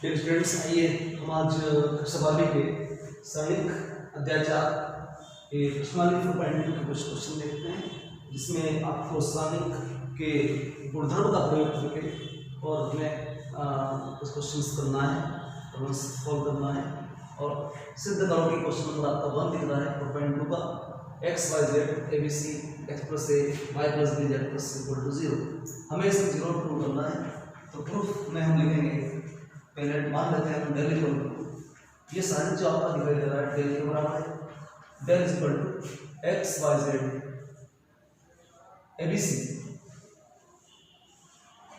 Dear students, आइए हम आज कक्षा 12वीं के सैनिक अध्याय 4 के प्रश्नावली 4.2 के कुछ क्वेश्चन देखते हैं, जिसमें आपको सैनिक के गुणधर्म का प्रयोग करके और हमें कुछ क्वेश्चन करना है और सॉल्व करना है। और सिद्ध करो कि क्वेश्चन नंबर आपका 1 दिख रहा है 4.2 का, X Y Z A B C x plus A Y plus B Z plus equal to 0। हमें इसे 0 प्रूव करना है। तो प्रूफ में हम लिखेंगे, पहले मान लेते हैं डेल इक्वल टू, ये साइन जो आपका दिखाई दे रहा है डेल के बराबर है। Del is equal to x Y Z A B C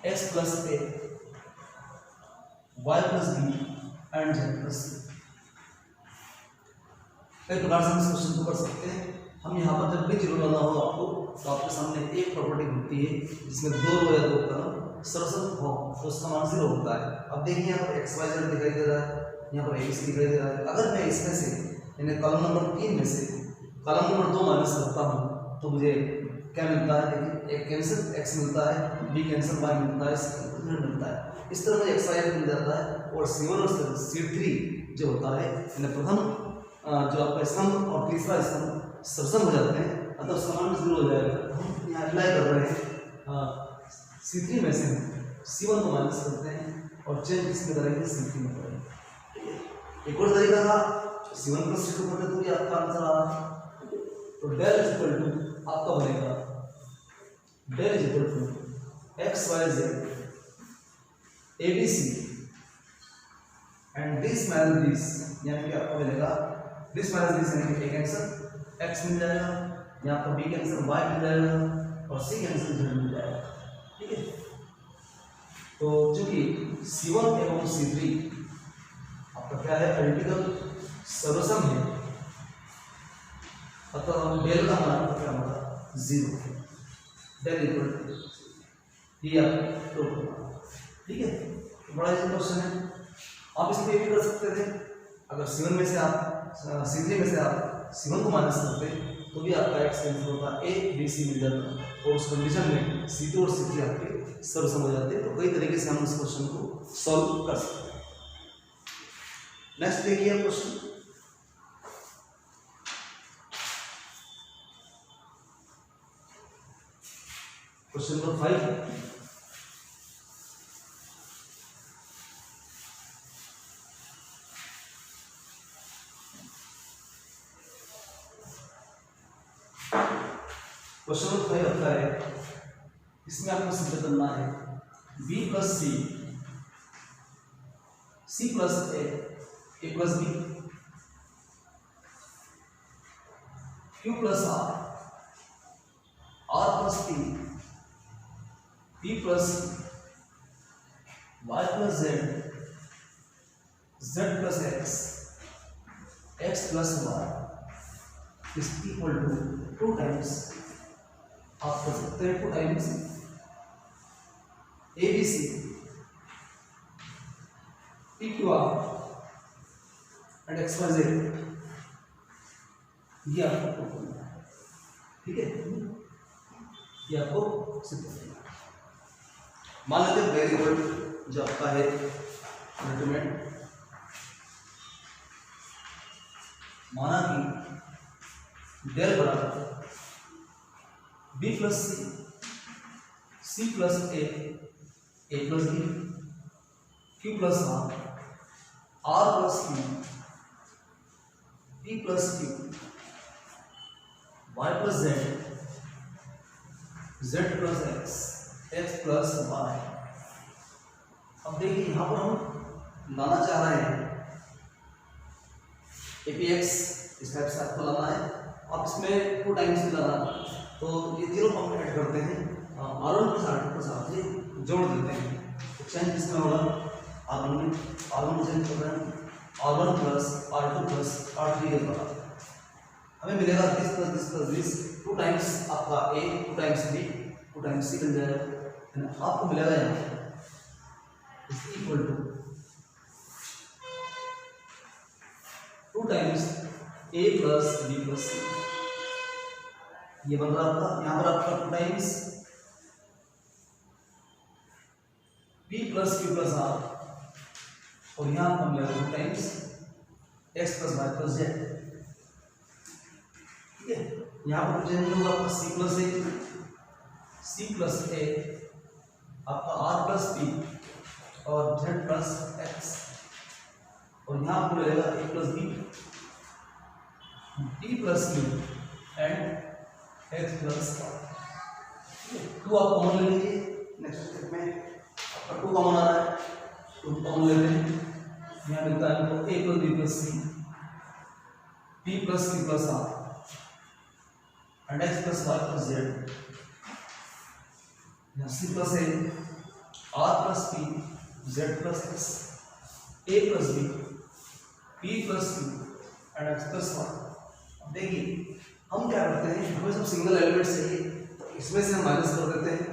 x plus A Y plus b and z plus c. कई प्रकार से हम इस क्वेश्चन को कर सकते हैं। हम यहाँ पर जब भी जीरो डालना हो आपको, तो आपके सामने एक प्रॉपर्टी होती है जिसमें 2 रो या 2 कॉलम सरसम हो तो उसका मान 0 होता है। अब देखिए यहाँ पर एक्स वाई जेड दिखाई दे रहा है, यहाँ पर ए सी दिखाई दे रहा है। अगर मैं इसमें से यानी कॉलम नंबर 3 में से कॉलम नंबर 2 माइनस करता हूँ तो मुझे क्या मिलता है? देखिए, एक कैंसिल एक्स मिलता है, बी कैंसिल वाई मिलता है, सी मिलता है। इस तरह मुझे एक्स वाई मिल जाता है। और C1 और C3 जो होता है यानी प्रथम जो आपका स्तंभ और तीसरा स्तंभ सरसम हो जाते हैं, अतः समान 0 हो जाएगा। हम यहाँ अप्लाई कर रहे हैं C3 में से C1 को माइनस करते हैं और चेंज किसमें करेंगे? C3 में करेंगे। एक और तरीका था, C1 प्लस C2 करते तो ये आपका आंसर आ रहा। तो डेल इज इक्वल टू आपका बनेगा del is equal to x Y Z A B C and this minus this, यानी कि आपको मिलेगा दिस माइनस दिस, यानी कि ए कैंसिल एक्स मिल जाएगा, यहाँ पर बी कैंसिल वाई मिल जाएगा और सी कैंसिल जेड मिल जाएगा। ठीक है, तो चूंकि C1 एवं C3 आपका क्या है? आइडेंटिकल सर्वसम है, अतः डेल का मान क्या होगा? 0। डेल इक्वल टू ये आप प्रूव करना। ठीक है, तो बड़ा इजी क्वेश्चन है। आप इसमें भी कर सकते थे, अगर C1 में से आप C3 में से आप C1 को माइनस करते तो भी आपका एक्स कैंसिल होता, ए बी सी मिल जाता और उस कंडीशन में C2 और C3 आपके सर्वसम हो जाते। तो कई तरीके से हम इस क्वेश्चन को सॉल्व कर सकते हैं। नेक्स्ट देखिए question, question number 5। Question number 5 आता है, इसमें आपको सिद्ध करना है b plus C C plus A plus B Q plus R plus P plus Y plus Z plus X plus Y is equal to 2 times, आप कर सकते हैं 2 times A B C P Q R and X Y Z, ये आपको करना है। ठीक है, ये आपको सिद्ध करना है। मान लेते हैं वेरिएबल जो आपका है अल्टीमेट, माना कि डेल बराबर B plus C plus A plus B Q plus R plus Q P plus Q Y plus Z plus X plus Y. अब देखिए यहाँ पर हम लाना चाह रहे हैं APX, इस टाइप से आपको लाना है। आप इसमें 2 टाइम्स भी लाना, तो ये 0 हम ऐड करते हैं, R1 plus R2 plus R3 जोड़ देते हैं। तो चेंज किसमें होगा? R1 में चेंज कर रहे हैं R1 plus R2 plus R3 के बराबर। हमें मिलेगा this plus this plus this, 2 times आपका A 2 times B 2 times C बन जाएगा। आपको मिलेगा यहाँ equal to 2 times A plus B plus C, ये बन रहा आपका। यहाँ पर आपका 2 times P plus Q plus R और यहाँ हम ले रहे हैं times X plus Y plus Z. ठीक है, यहाँ पर चेंज होगा आपका सी प्लस ए आपका आर प्लस पी और जेड प्लस एक्स, और यहाँ आपको मिलेगा a plus b t plus q and x plus y. टू आप कॉमन ले लीजिए। नेक्स्ट स्टेप में आपका टू कॉमन आ रहा है, टू कॉमन ले लें। यहाँ मिलता है आपको a plus b plus c p plus q plus r and x plus Y plus z. यहाँ c plus a r plus p z plus x a plus b p plus q and x plus y. देखिए हम क्या करते हैं, हमें सब single element चाहिए तो इसमें से हम माइनस कर देते हैं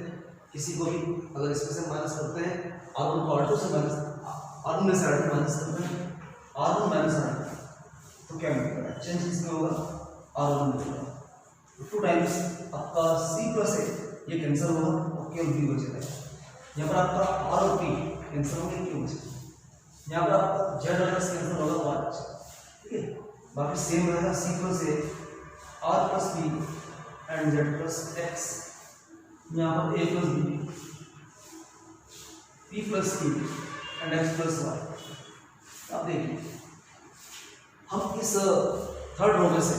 किसी को भी। अगर इसमें से माइनस करते हैं R1 को R2 से माइनस, R1 में से R2 माइनस करते हैं, R1 माइनस R2 तो क्या मिलेगा, चेंज इसमें होगा R1 मिलेगा। टू टाइम्स आपका C प्लस ए ये कैंसिल होगा और केवल B बचेगा। यहाँ पर आपका R और P कैंसिल होंगे, क्यों बचेगा। यहाँ पर आपका Z और S कैंसिल होगा, Y बचेगा। ठीक है, बाकी सेम रहेगा C plus A R plus P and Z plus X. यहाँ पर A plus B P plus Q and X plus Y. अब देखिए हम इस थर्ड रो में से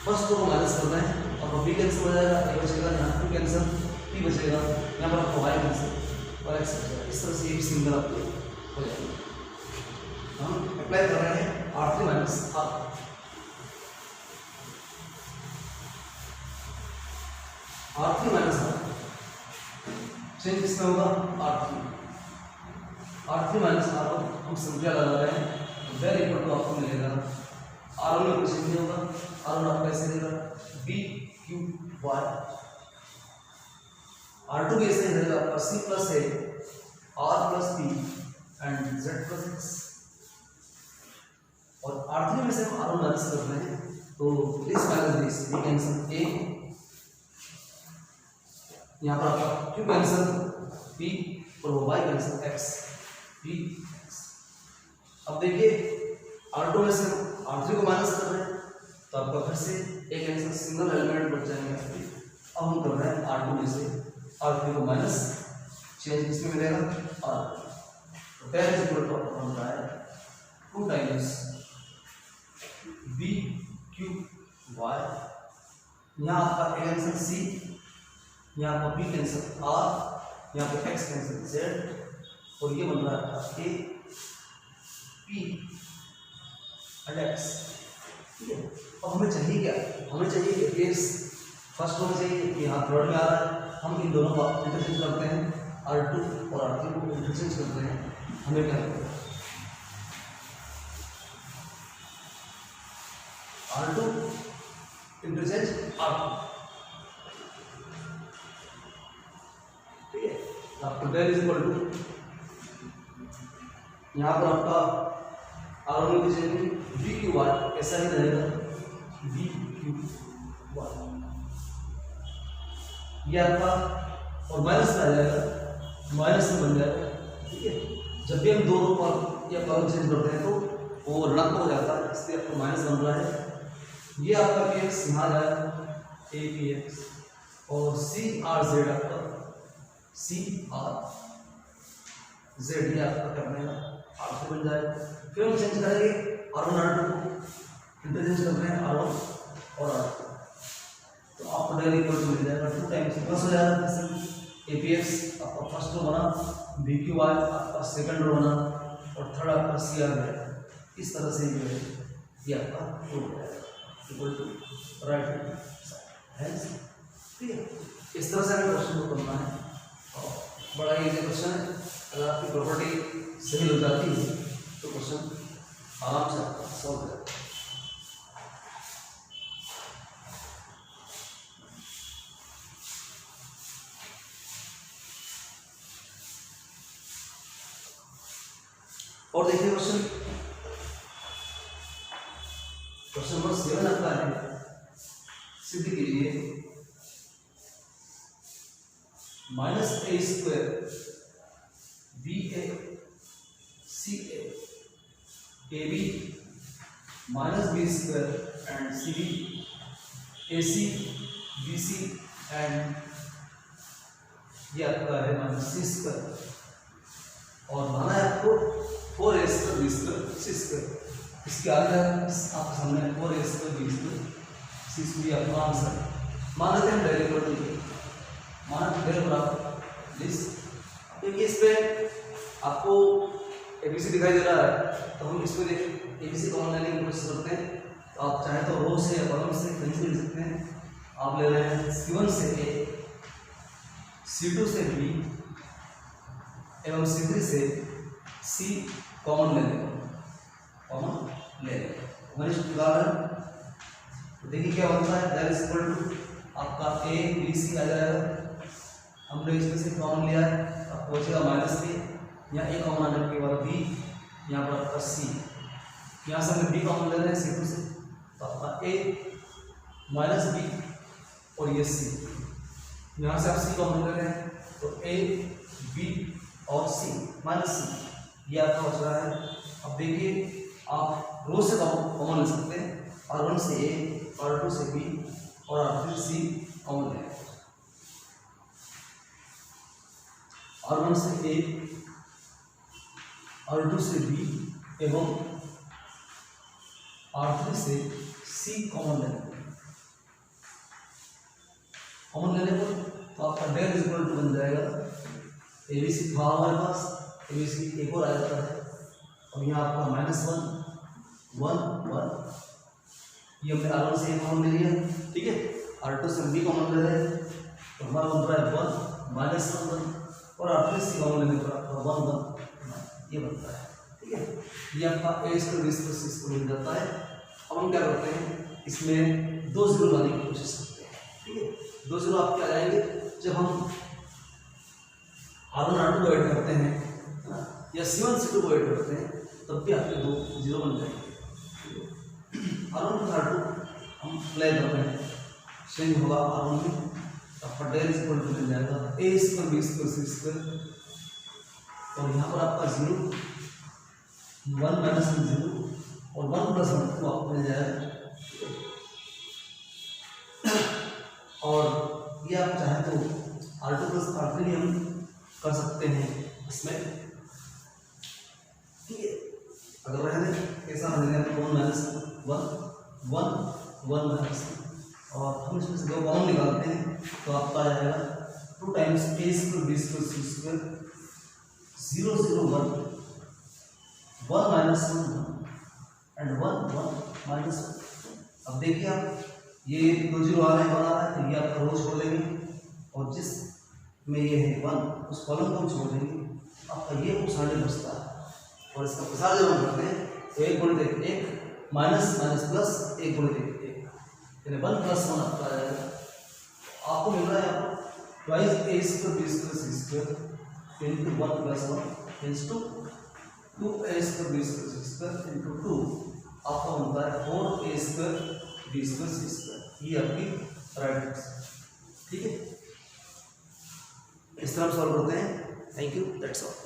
फर्स्ट रो को माइनस कर रहे हैं और B कैंसिल हो जाएगा, A बचेगा, यहाँ Q कैंसिल P बचेगा, यहाँ पर आपको Y कैंसिल और X बचेगा। इस तरह से ये भी सिंगल आपको हो जाएगा। हम अप्लाई कर रहे हैं R3 minus R, R3 minus R change किसमें होगा, R3 माइनस R1 हम संख्या लगा रहे हैं, वेर इक्वल टू आपको मिलेगा R1 में कुछ नहीं होगा, R1 आपका ऐसे देगा B Q Y, R2 भी ऐसे रहेगा आपका C plus A R plus P and Z plus X। और R3 में से हम R1 माइनस कर रहे हैं तो this minus this B cancel A, यहाँ पर आपका Q कैंसिल P और Y कैंसिल X P। अब देखिए R2 में से R3 को माइनस कर रहे हैं तो आपका फिर से एक कैंसिल सिंगल एलिमेंट बच जाएंगे। अब हम कर रहे हैं R2 में से R3 को माइनस, चेंज किसमें मिलेगा R, तो दैट इज इक्वल टू बन रहा है 2 टाइम्स B Q Y। यहाँ आपका A कैंसिल C, यहाँ पर P कैंसिल R, यहाँ पर X कैंसिल Z और ये बन रहा है A P एंड X। ठीक है, अब हमें चाहिए क्या, हमें चाहिए एपीएक्स फर्स्ट रो में चाहिए, यहाँ थर्ड में आ रहा है। हम इन दोनों को इंटरचेंज करते हैं, R2 और R3 को इंटरचेंज करते हैं। हमें क्या करना है, R2 इंटरचेंज R2। ठीक है, आपको डेल इज इक्वल टू यहाँ पर आपका R1 में चाहिए BQY ऐसा ही रहेगा BQY, ये आपका और माइनस में आ जाएगा, माइनस में बन जाएगा। ठीक है, जब भी हम दो रो पर या कॉलम चेंज करते हैं तो वो ऋणात्मक हो जाता है, इसलिए आपको माइनस बन रहा है। ये आपका PX यहाँ आ जाएगा APX और CRZ आपका CRZ ये आपका करने का R3 बन जाएगा। फिर हम चेंज करेंगे R1 R2 को इंटरचेंज कर रहे हैं R1 और R2, तो आपको डेल इक्वल टू मिल जाएगा 2 टाइम्स प्लस हो जाएगा। APX आपका फर्स्ट रो बना, BQY आपका सेकंड रो बना और थर्ड आपका CRZ। इस तरह से ये आपका रो हो जाएगा इक्वल टू राइट हैंड। ठीक है, इस तरह से हमें क्वेश्चन को करना है और बड़ा इजी क्वेश्चन है। अगर आपकी प्रॉपर्टी सही हो जाती है तो क्वेश्चन आराम से आपका सॉल्व हो जाएगा। और देखिए क्वेश्चन नंबर 7 आता है, सिद्ध कीजिए -a² BA C C A B minus B square and C B A C B C and ये आपका है माइनस सी स्क्वायर और माना है आपको 4a स्क्वायर बी स्क्वायर सी स्क्वायर। इसके आगे आपके सामने 4a स्क्वायर बी स्क्वायर सी स्क्वायर आपका आंसर मान लेते हैं डायरेक्ट माना डेल बराबर लिस्ट। क्योंकि इस पे आपको एबीसी दिखाई दे रहा है तो हम इसको एबीसी कॉमन लेने की कोशिश करते हैं। तो आप चाहे तो रो से या कॉलम से कहीं से ले सकते हैं। आप ले रहे हैं C1 से A, C2 से B एवं C3 से C कॉमन ले लेंगे, कॉमन ले लेंगे। तो देखिए क्या होता है, दैट इज इक्वल टू आपका A B C आ जाएगा। हमने इसमें से कॉमन लिया है, अब पहुंचेगा माइनस B, यहाँ A कॉमन आने के बाद B, यहाँ पर आपका C, यहाँ से हमने B कॉमन ले रहे हैं C2 से, तो आपका A माइनस B और ये C, यहाँ से आप C कॉमन ले रहे हैं तो A B और C माइनस C, ये आपका बच रहा है। अब देखिए आप रो से कॉमन ले सकते हैं, R1 से A, R2 से B और R3 से C कॉमन ले, R1 से A, R2 से B एवं R3 से C कॉमन लेने पर तो आपका डेल इज इक्वल टू बन जाएगा ABC था हमारे पास, ABC एक और आ जाता है और यहाँ आपका -1 1 1, ये हमने R1 से A कॉमन ले लिया, ठीक है। R2 से B कॉमन ले रहे हैं तो हमारा बन रहा है 1 -1 1 और R3 से कॉमन लेने पर आपका 1 1 ये बनता है, ठीक है। ये आपका A square B square C square मिल जाता है। अब हम क्या करते हैं, इसमें 2 जीरो लाने की कोशिश करते हैं, ठीक है। 2 जीरो आपके आ जाएंगे जब हम R1 R2 को ऐड करते हैं या C1 C2 को ऐड करते हैं तब भी आपके 2 जीरो बन जाएंगे। R1 R2 हम अप्लाई करते हैं, चेंज होगा R1 में, आपका डेल इज इक्वल टू मिल जाएगा A square B square C square और यहाँ पर आपका 0 1 माइनस 0 और 1 प्लस 1 तो आपको मिल जाएगा। और ये आप चाहे तो R2 प्लस R3 भी हम कर सकते हैं इसमें, ठीक है। अगर रहने कैसा रहने 1 माइनस 1 1 1 माइनस और हम इसमें से 2 कॉमन निकालते हैं तो आपका आ जाएगा 2 times A square B square C square 0 0 1 1 minus 1 and 1 1 minus 1। अब देखिए आप ये 2 जीरो आ रहे वाला है तो ये आपका रो छोड़ देंगे और जिस में ये है 1 उस कॉलम को हम छोड़ देंगे, आपका ये उपसारणी बचता है। और इसका प्रसार जब हम करते हैं तो 1 गुणित 1 माइनस माइनस प्लस 1 गुणित 1 यानी 1 प्लस 1 आपका आ जाएगा। आपको मिल रहा है twice A square B square C square into 1 plus 1 into 2A square B square C square into 2 आपका बनता है 4A square B square C square. ये आपकी राइट आंसर, ठीक है। इस तरह सॉल्व करते हैं। Thank you, that's all.